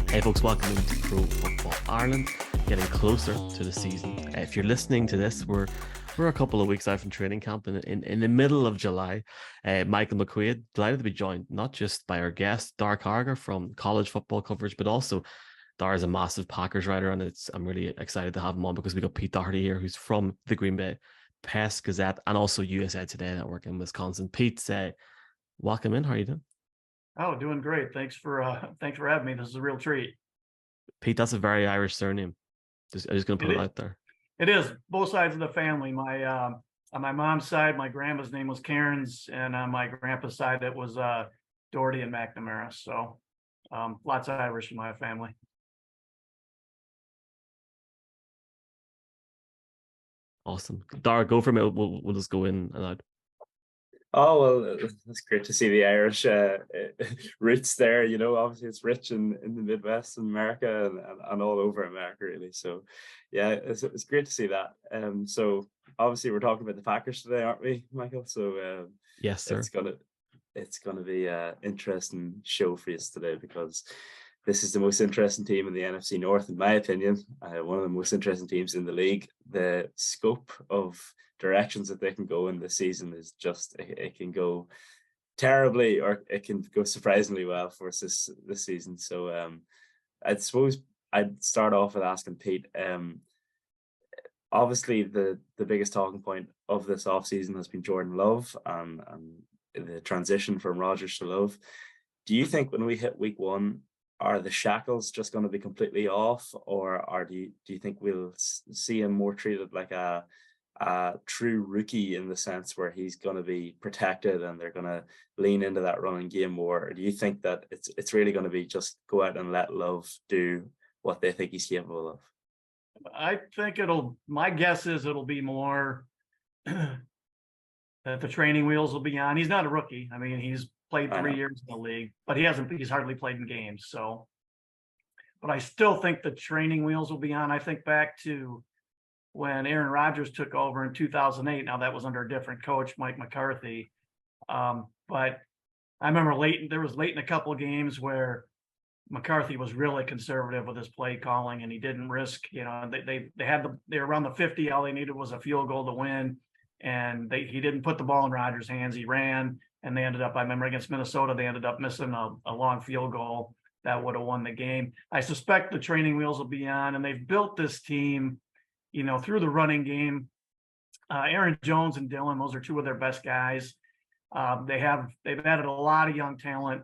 Hey folks, welcome into Pro Football Ireland, getting closer to the season. If you're listening to this, we're a couple of weeks out from training camp in the middle of July. Michael McQuaid, delighted to be joined not just by our guest, Daire Carger from college football coverage, but also Daire is a massive Packers writer, and I'm really excited to have him on because we got Pete Dougherty here, who's from the Green Bay Press-Gazette and also USA Today Network in Wisconsin. Pete, welcome in. How are you doing? Oh, doing great. Thanks for having me. This is a real treat. Pete, that's a very Irish surname. I'm just going to It put it is, out there. it is both sides of the family. On my mom's side, my grandma's name was Cairns, and on my grandpa's side, it was Doherty and McNamara. So lots of Irish in my family. Awesome. Dara, go for it. We'll just go in and out. Oh, well, it's great to see the Irish roots there. You know, obviously it's rich in the Midwest in America and all over America, really. So, yeah, it's great to see that. So obviously we're talking about the Packers today, aren't we, Michael? So Yes, sir. it's gonna be an interesting show for us today because this is the most interesting team in the NFC North, in my opinion. One of the most interesting teams in the league. The scope of directions that they can go in this season is just it can go terribly or it can go surprisingly well for us this season. So I suppose I'd start off with asking Pete. Obviously the biggest talking point of this offseason has been Jordan Love and the transition from Rodgers to Love. Do you think when we hit week one, are the shackles just going to be completely off, or do you think we'll see him more treated like a true rookie in the sense where he's going to be protected and they're going to lean into that running game more? Or do you think that it's really going to be just go out and let Love do what they think he's capable of? I think my guess is it'll be more that the training wheels will be on. He's not a rookie. I mean, he's played I 3 years in the league, but he's hardly played in games. So, but I still think the training wheels will be on. I think back to when Aaron Rodgers took over in 2008. Now that was under a different coach, Mike McCarthy. But I remember there was late in a couple of games where McCarthy was really conservative with his play calling, and he didn't risk. They were around the 50. All they needed was a field goal to win, and he didn't put the ball in Rodgers' hands. He ran, and they ended up. I remember against Minnesota, they ended up missing a long field goal that would have won the game. I suspect the training wheels will be on, and they've built this team, through the running game. Aaron Jones and Dillon, those are two of their best guys. They've added a lot of young talent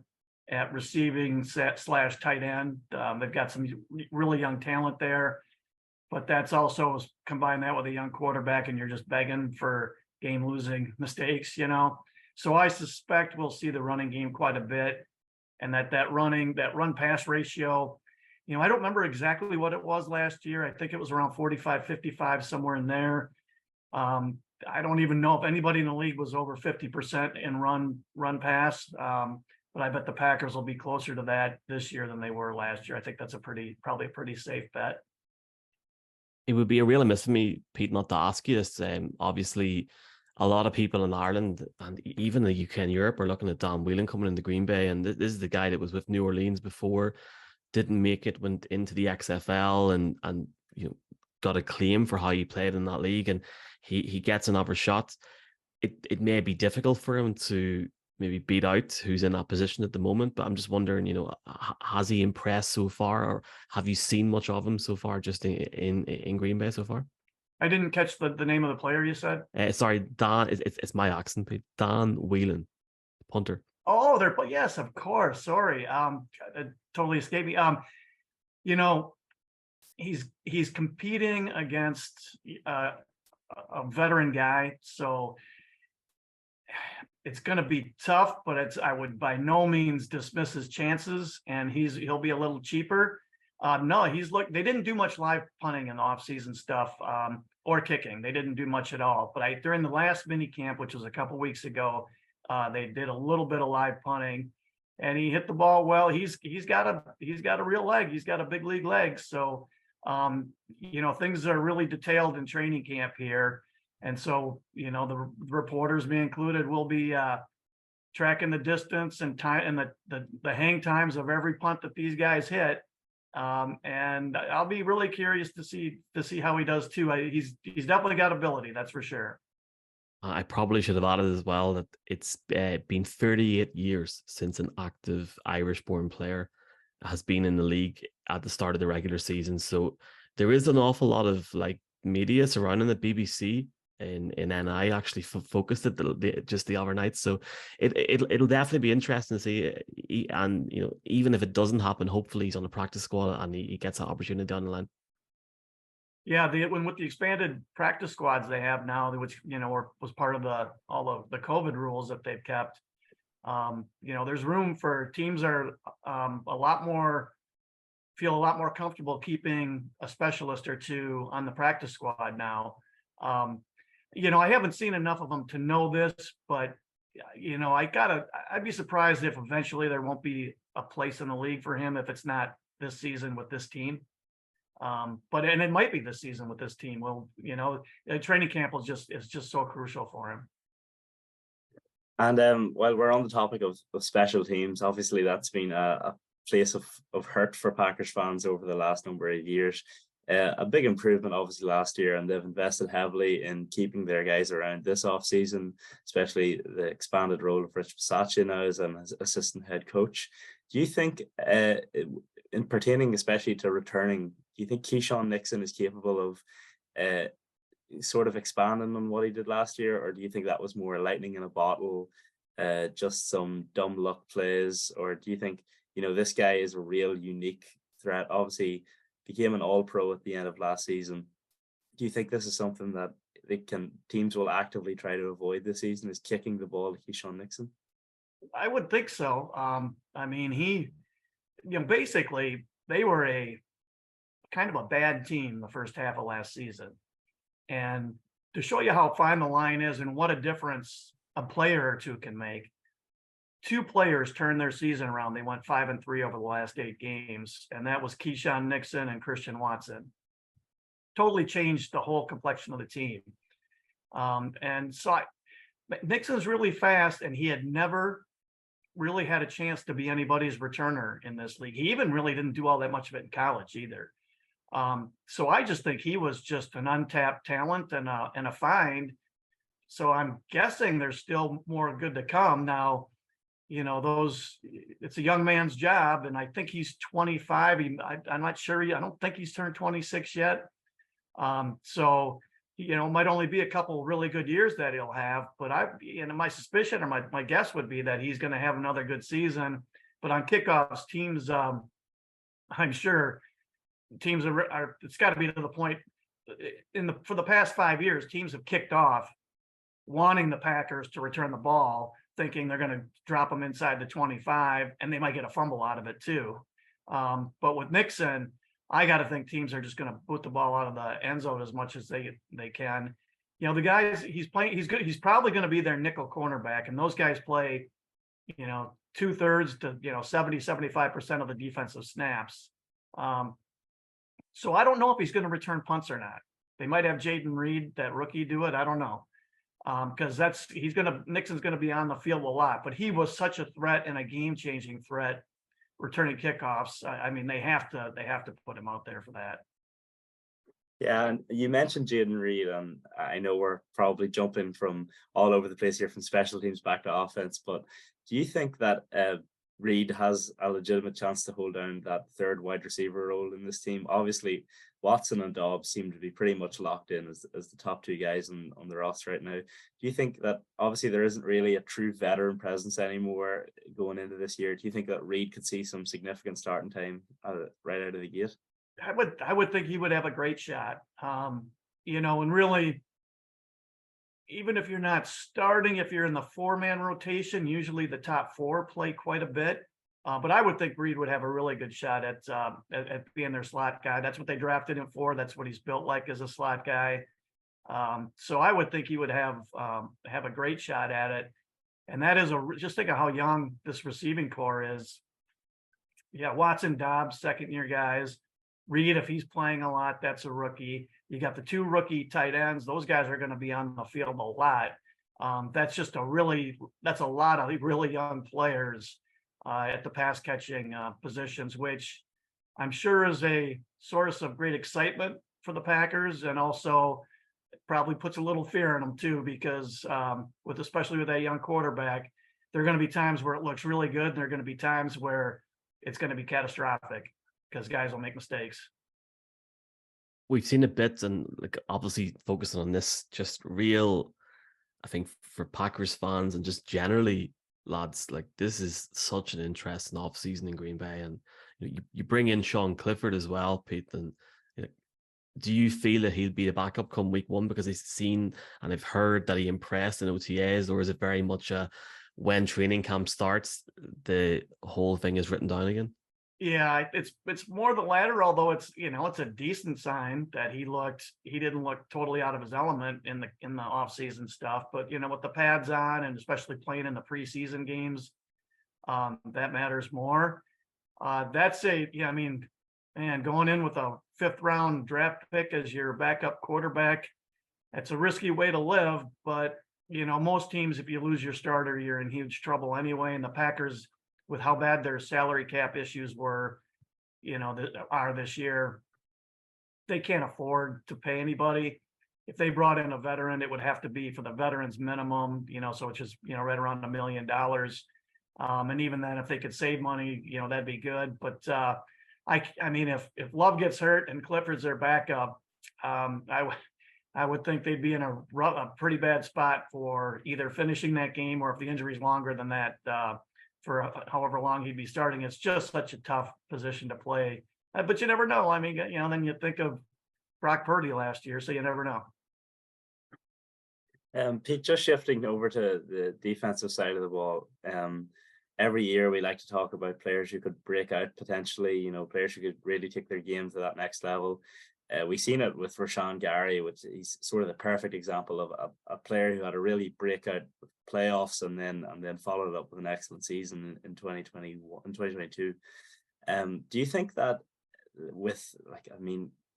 at receiving / tight end. They've got some really young talent there, but that's also combine that with a young quarterback, and you're just begging for game-losing mistakes. So I suspect we'll see the running game quite a bit, and that run pass ratio. I don't remember exactly what it was last year. I think it was around 45-55, somewhere in there. I don't even know if anybody in the league was over 50% in run pass. But I bet the Packers will be closer to that this year than they were last year. I think that's probably a pretty safe bet. It would be a real miss for me, Pete, not to ask you this. Obviously, a lot of people in Ireland and even the UK and Europe are looking at Dan Whelan coming into Green Bay, and this is the guy that was with New Orleans before, didn't make it, went into the XFL, and got a claim for how he played in that league, and he gets another shot. It may be difficult for him to maybe beat out who's in that position at the moment, but I'm just wondering, has he impressed so far, or have you seen much of him so far, just in Green Bay so far? I didn't catch the name of the player you said. Sorry, Dan. It's my accent, Pete. Dan Whelan, punter. Oh, yes, of course. Sorry, it totally escaped me. He's competing against a veteran guy, so it's going to be tough. But I would by no means dismiss his chances, and he'll be a little cheaper. No, they didn't do much live punting in the offseason stuff, or kicking. They didn't do much at all. But during the last mini camp, which was a couple weeks ago, they did a little bit of live punting, and he hit the ball well. He's got a real leg. He's got a big league leg. So, things are really detailed in training camp here. And so, the reporters, me included, will be tracking the distance and time and the hang times of every punt that these guys hit. And I'll be really curious to see how he does too. He's definitely got ability, that's for sure. I probably should have added as well that it's been 38 years since an active Irish-born player has been in the league at the start of the regular season. So there is an awful lot of like media surrounding the BBC in NI actually focused at just the overnight. So it'll definitely be interesting to see. And you know, even if it doesn't happen, hopefully he's on the practice squad and he gets that opportunity down the line. Yeah, with the expanded practice squads they have now, which was part of all of the COVID rules that they've kept. There's room for teams are feel a lot more comfortable keeping a specialist or two on the practice squad now. I haven't seen enough of them to know this, but I'd be surprised if eventually there won't be a place in the league for him if it's not this season with this team. But it might be this season with this team. Well, training camp is just so crucial for him. And while we're on the topic of special teams, obviously that's been a place of hurt for Packers fans over the last number of years. A big improvement obviously last year, and they've invested heavily in keeping their guys around this offseason, especially the expanded role of Rich Bisaccia now as an assistant head coach. Do you think, in pertaining especially to returning, do you think Keyshawn Nixon is capable of sort of expanding on what he did last year, or do you think that was more lightning in a bottle, just some dumb luck plays, or do you think this guy is a real unique threat? Obviously became an all-pro at the end of last season. Do you think this is something that teams will actively try to avoid this season, is kicking the ball to Keyshawn Nixon? I would think so. I mean, basically they were a kind of a bad team the first half of last season. And to show you how fine the line is and what a difference a player or two can make, 2 players turned their season around. They went 5-3 over the last 8 games, and that was Keyshawn Nixon and Christian Watson. Totally changed the whole complexion of the team. And so Nixon's really fast, and he had never really had a chance to be anybody's returner in this league. He even really didn't do all that much of it in college either. So I just think he was just an untapped talent and a find. So I'm guessing there's still more good to come. Now, it's a young man's job, and I think he's 25. I'm not sure. I don't think he's turned 26 yet. So, might only be a couple really good years that he'll have, but my suspicion or my guess would be that he's going to have another good season. But on kickoffs, teams, I'm sure teams are it's got to be to the point for the past 5 years, teams have kicked off wanting the Packers to return the ball, thinking they're going to drop them inside the 25, and they might get a fumble out of it too. But with Nixon, I got to think teams are just going to boot the ball out of the end zone as much as they can. The guys he's playing, he's good. He's probably going to be their nickel cornerback, and those guys play, 2/3 to 70-75% of the defensive snaps. So I don't know if he's going to return punts or not. They might have Jaden Reed, that rookie, do it. I don't know. Because Nixon's going to be on the field a lot, but he was such a threat and a game-changing threat returning kickoffs. I mean, they have to put him out there for that. Yeah, and you mentioned Jaden Reed, and I know we're probably jumping from all over the place here from special teams back to offense, but do you think that Reed has a legitimate chance to hold down that third wide receiver role in this team? Obviously, Watson and Dobbs seem to be pretty much locked in as the top 2 guys on the roster right now. Do you think that obviously there isn't really a true veteran presence anymore going into this year? Do you think that Reed could see some significant starting time right out of the gate? I would think he would have a great shot. And really, even if you're not starting, if you're in the 4-man rotation, usually the top 4 play quite a bit. But I would think Reed would have a really good shot at being their slot guy. That's what they drafted him for. That's what he's built like as a slot guy. So I would think he would have a great shot at it. And that is just think of how young this receiving core is. Yeah, Watson, Dobbs, second-year guys. Reed, if he's playing a lot, that's a rookie. You got the 2 rookie tight ends. Those guys are going to be on the field a lot. That's a lot of really young players at the pass catching positions, which I'm sure is a source of great excitement for the Packers, and also probably puts a little fear in them too, because especially with that young quarterback, there are going to be times where it looks really good, and there are going to be times where it's going to be catastrophic because guys will make mistakes. We've seen a bit, and like obviously focusing on this, just real, I think for Packers fans and just generally, lads, like this is such an interesting offseason in Green Bay, and you bring in Sean Clifford as well, Pete. And do you feel that he'll be a backup come week one because he's seen and I've heard that he impressed in OTAs, or is it very much a when training camp starts, the whole thing is written down again? Yeah, it's more the latter, although it's a decent sign that he didn't look totally out of his element in the off-season stuff. But with the pads on, and especially playing in the preseason games, that matters more. Man, going in with a 5th round draft pick as your backup quarterback, that's a risky way to live. But most teams, if you lose your starter, you're in huge trouble anyway. And the Packers, with how bad their salary cap issues were, are this year, they can't afford to pay anybody. If they brought in a veteran, it would have to be for the veterans minimum, so it's just, right around $1 million. And even then, if they could save money, that'd be good. But if Love gets hurt and Clifford's their backup, I would think they'd be in a pretty bad spot for either finishing that game, or if the injury is longer than that, for however long he'd be starting. It's just such a tough position to play. But you never know. Then you think of Brock Purdy last year, so you never know. Pete, just shifting over to the defensive side of the ball. Every year we like to talk about players who could break out potentially, players who could really take their game to that next level. We've seen it with Rashawn Gary, which he's sort of the perfect example of a player who had a really breakout playoffs and then followed it up with an excellent season in 2022. Do you think that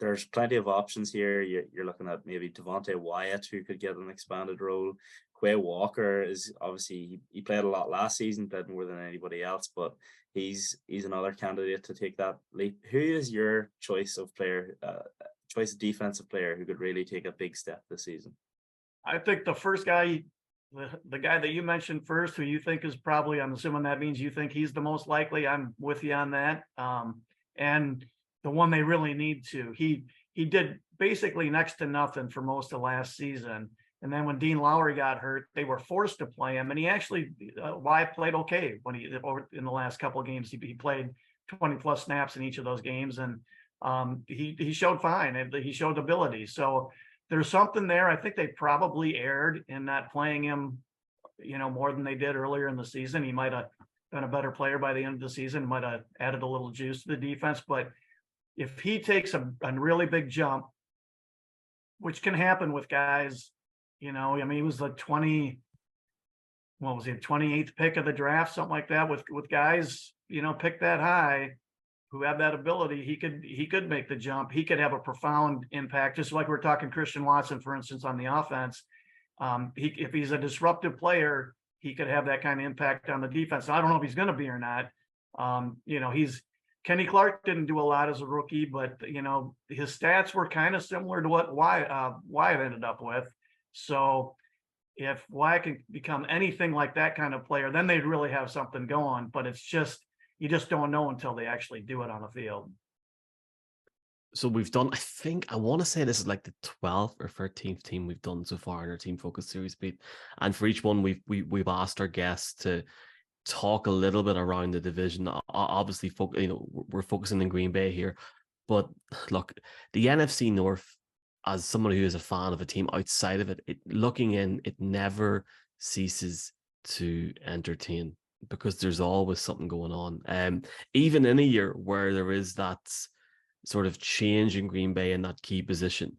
there's plenty of options here? You're looking at maybe Devontae Wyatt, who could get an expanded role. Quay Walker is obviously, he played a lot last season, played more than anybody else, but he's another candidate to take that leap. Who is your choice of defensive player who could really take a big step this season? I think the first guy, the guy that you mentioned first, who you think is probably, I'm assuming that means you think he's the most likely. I'm with you on that. And the one they really need to, he did basically next to nothing for most of last season. And then when Dean Lowry got hurt, they were forced to play him. And he actually, Wyatt played okay in the last couple of games. He played 20 plus snaps in each of those games. And he showed fine, and he showed ability. So there's something there. I think they probably erred in not playing him, more than they did earlier in the season. He might have been a better player by the end of the season, might have added a little juice to the defense. But if he takes a really big jump, which can happen with guys, he was the 28th pick of the draft, something like that, with guys, picked that high, who have that ability. He could make the jump. He could have a profound impact, just like we're talking Christian Watson, for instance, on the offense. If he's a disruptive player, he could have that kind of impact on the defense. I don't know if he's going to be or not. Kenny Clark didn't do a lot as a rookie, but his stats were kind of similar to what Wyatt ended up with. So if Wyatt can become anything like that kind of player, then they'd really have something going. But it's just, you just don't know until they actually do it on the field. So we've done, I want to say this is like the 12th or 13th team we've done so far in our Team Focus series, Pete. And for each one, we've asked our guests to talk a little bit around the division. Obviously, we're focusing in Green Bay here. But look, the NFC North, as someone who is a fan of a team outside of it, looking in, it never ceases to entertain, because there's always something going on. Even in a year where there is that sort of change in Green Bay in that key position,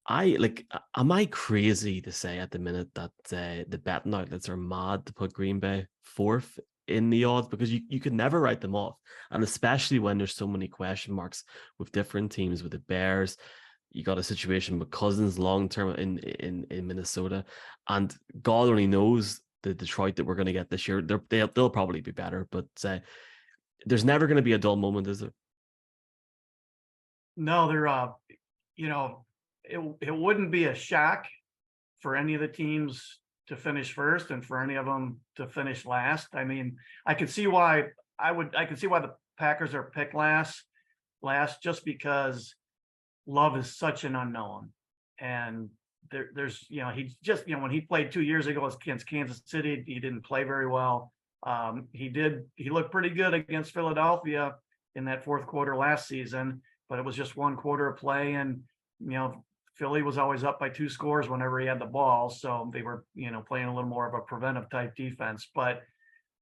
am I crazy to say at the minute that the betting outlets are mad to put Green Bay fourth in the odds? Because you could never write them off, and especially when there's so many question marks with different teams. With the Bears, you got a situation with Cousins long term in Minnesota, and God only knows the Detroit that we're going to get this year. They'll probably be better, but there's never going to be a dull moment, is there? No, they're you know, it wouldn't be a shock for any of the teams to finish first and for any of them to finish last. I mean, I could see why I could see why the Packers are picked last just because Love is such an unknown. And there's, he just, when he played 2 years ago against Kansas City, he didn't play very well. He looked pretty good against Philadelphia in that fourth quarter last season, but it was just one quarter of play. And, Philly was always up by 2 scores whenever he had the ball. So they were, playing a little more of a preventive type defense. But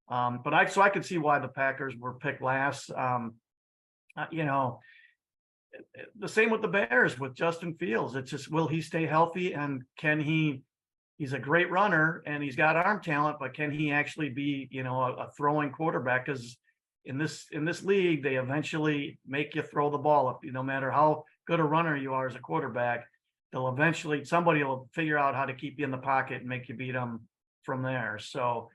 I could see why the Packers were picked last. The same with the Bears with Justin Fields. It's just, will he stay healthy, and can he's a great runner and he's got arm talent, but can he actually be, a throwing quarterback? Because in this league, they eventually make you throw the ball. No matter how good a runner you are as a quarterback, somebody will figure out how to keep you in the pocket and make you beat them from there. So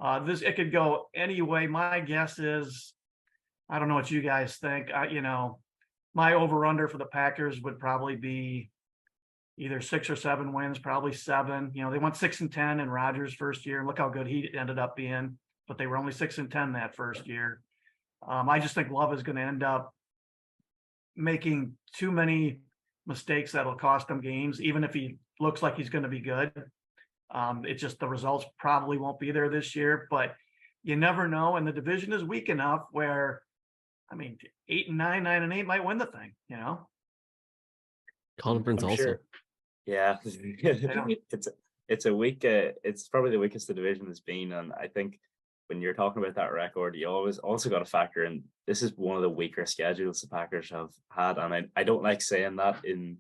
it could go any way. My guess is, I don't know what you guys think. My over-under for the Packers would probably be either 6 or 7 wins, probably 7. They went 6-10 in Rodgers' first year. Look how good he ended up being, but they were only 6-10 that first year. I just think Love is going to end up making too many mistakes that'll cost him games, even if he looks like he's going to be good. It's just the results probably won't be there this year, but you never know. And the division is weak enough where, 8-9, 9-8 might win the thing, Conference I'm also. sure. Yeah, it's a weak. It's probably the weakest the division has been, and I think when you're talking about that record, you always also got to factor in this is one of the weaker schedules the Packers have had, and I don't like saying that in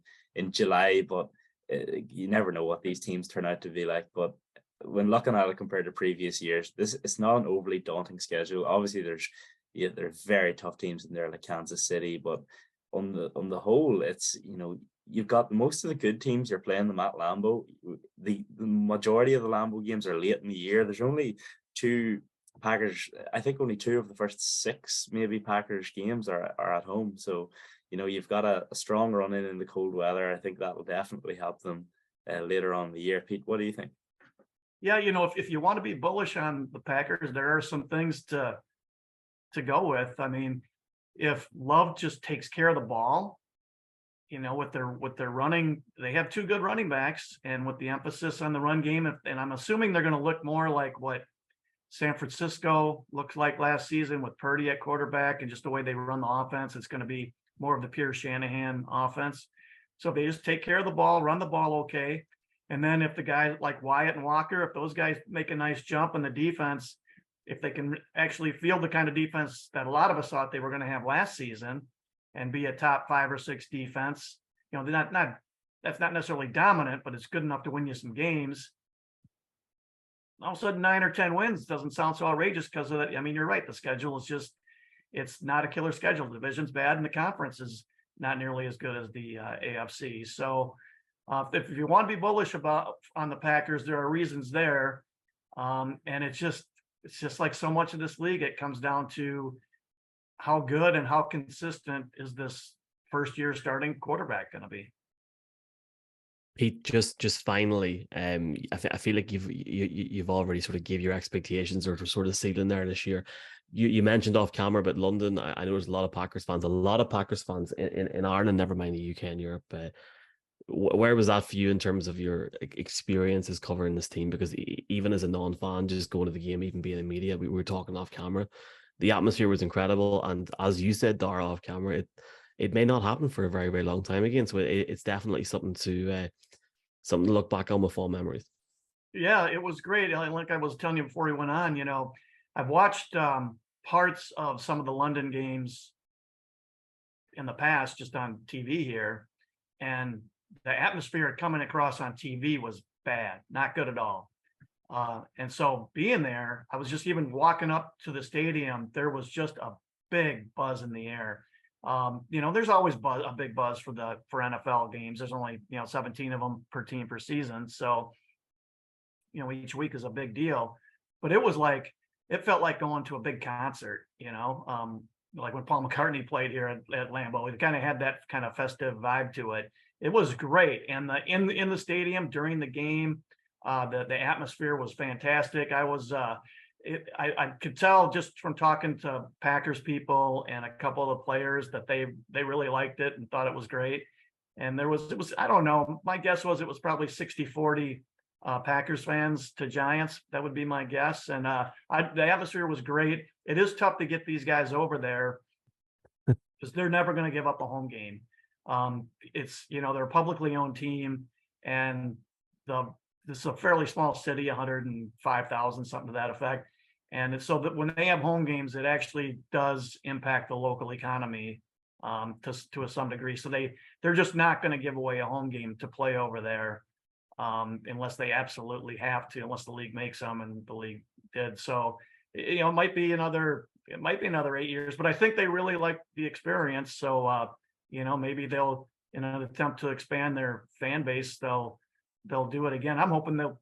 July, but you never know what these teams turn out to be like. But when looking at it compared to previous years, it's not an overly daunting schedule. Obviously, there's very tough teams in there like Kansas City, but on the whole, it's you've got most of the good teams. You're playing them at Lambeau. The majority of the Lambeau games are late in the year. There's only 2 Packers. I think only 2 of the first 6 maybe Packers games are at home. So you've got a strong run in the cold weather. I think that will definitely help them later on in the year. Pete, what do you think? Yeah, if you want to be bullish on the Packers, there are some things to go with. If Love just takes care of the ball, with their running, they have 2 good running backs, and with the emphasis on the run game, and I'm assuming they're going to look more like what San Francisco looked like last season with Purdy at quarterback, and just the way they run the offense, it's going to be more of the pure Shanahan offense. So if they just take care of the ball, run the ball okay, and then if the guys like Wyatt and Walker, if those guys make a nice jump in the defense, if they can actually field the kind of defense that a lot of us thought they were going to have last season and be a top 5 or 6 defense, they're not that's not necessarily dominant, but it's good enough to win you some games. All of a sudden 9 or 10 wins doesn't sound so outrageous because of that. You're right. The schedule is it's not a killer schedule. The division's bad and the conference is not nearly as good as the AFC. So if you want to be bullish on the Packers, there are reasons there. And it's just like so much of this league, it comes down to how good and how consistent is this first year starting quarterback going to be. Pete, just finally, I feel like you've already sort of gave your expectations or sort of ceiling there this year. You mentioned off camera about London. I know there's a lot of Packers fans in Ireland, never mind the UK and Europe. Where was that for you in terms of your experiences covering this team? Because even as a non-fan, just going to the game, even being in media, we were talking off camera, the atmosphere was incredible. And as you said, Daire, off camera, it may not happen for a very, very long time again. So it's definitely something to look back on with fond memories. Yeah, it was great. Like I was telling you before we went on, I've watched parts of some of the London games in the past just on TV here, and the atmosphere coming across on TV was bad, not good at all. And so being there, I was just even walking up to the stadium, there was just a big buzz in the air. There's always a big buzz for NFL games. There's only 17 of them per team per season, so each week is a big deal. But it felt like going to a big concert. like when Paul McCartney played here at Lambeau. It kind of had that kind of festive vibe to it. It was great, and in the stadium during the game, the atmosphere was fantastic. I could tell just from talking to Packers people and a couple of the players that they really liked it and thought it was great. And it was I don't know, my guess was it was probably 60-40 Packers fans to Giants. That would be my guess. And the atmosphere was great. It is tough to get these guys over there because they're never going to give up a home game. It's, they're a publicly owned team, and this is a fairly small city, 105,000, something to that effect. And so that when they have home games, it actually does impact the local economy to some degree. So they're just not going to give away a home game to play over there unless they absolutely have to, unless the league makes them, and the league did. So it might be another 8 years, but I think they really like the experience. So maybe they'll, in an attempt to expand their fan base, they'll do it again. I'm hoping they'll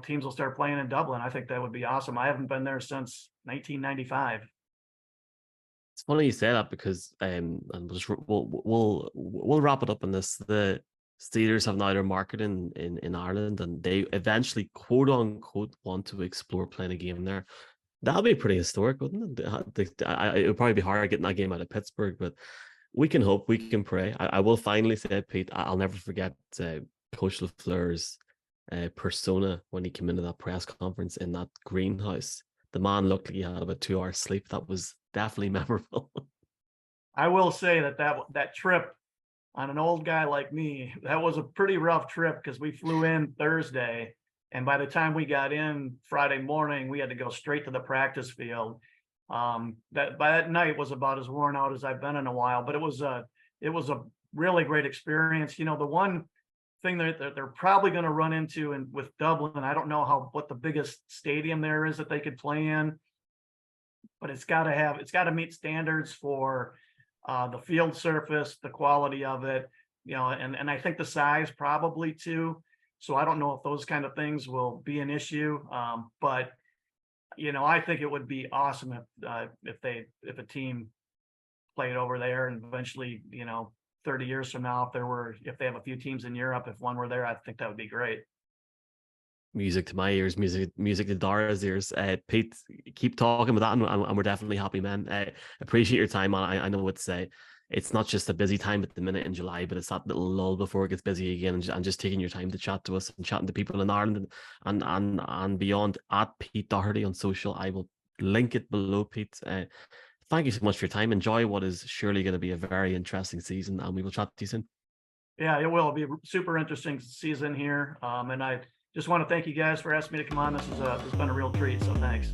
teams will start playing in Dublin. I think that would be awesome. I haven't been there since 1995. It's funny you say that because and we'll wrap it up on this. The Steelers have now their marketing in Ireland, and they eventually, quote unquote, want to explore playing a game there. That'll be pretty historic, wouldn't it? It would probably be hard getting that game out of Pittsburgh, but we can hope, we can pray. I will finally say, Pete, I'll never forget Coach LaFleur's persona when he came into that press conference in that greenhouse. The man looked like he had about 2 hours sleep. That was definitely memorable. I will say that trip on an old guy like me, that was a pretty rough trip because we flew in Thursday, and by the time we got in Friday morning, we had to go straight to the practice field. That by that night was about as worn out as I've been in a while, but it was a really great experience. The one thing that they're probably going to run into with Dublin, I don't know what the biggest stadium there is that they could play in, but it's got to meet standards for the field surface, the quality of it, and I think the size probably too. So I don't know if those kind of things will be an issue, but I think it would be awesome if a team played over there, and eventually, 30 years from now, if they have a few teams in Europe, if one were there, I think that would be great. Music to my ears, music to Daire's ears. Pete, keep talking about that, and we're definitely happy, man. Appreciate your time. I know it's not just a busy time at the minute in July, but it's that little lull before it gets busy again, and just taking your time to chat to us and chatting to people in Ireland and beyond. At Pete Dougherty on social, I will link it below, Pete. Thank you so much for your time. Enjoy what is surely going to be a very interesting season, and we will chat to you soon. Yeah, it will be a super interesting season here. And I just want to thank you guys for asking me to come on. This has been a real treat. So thanks.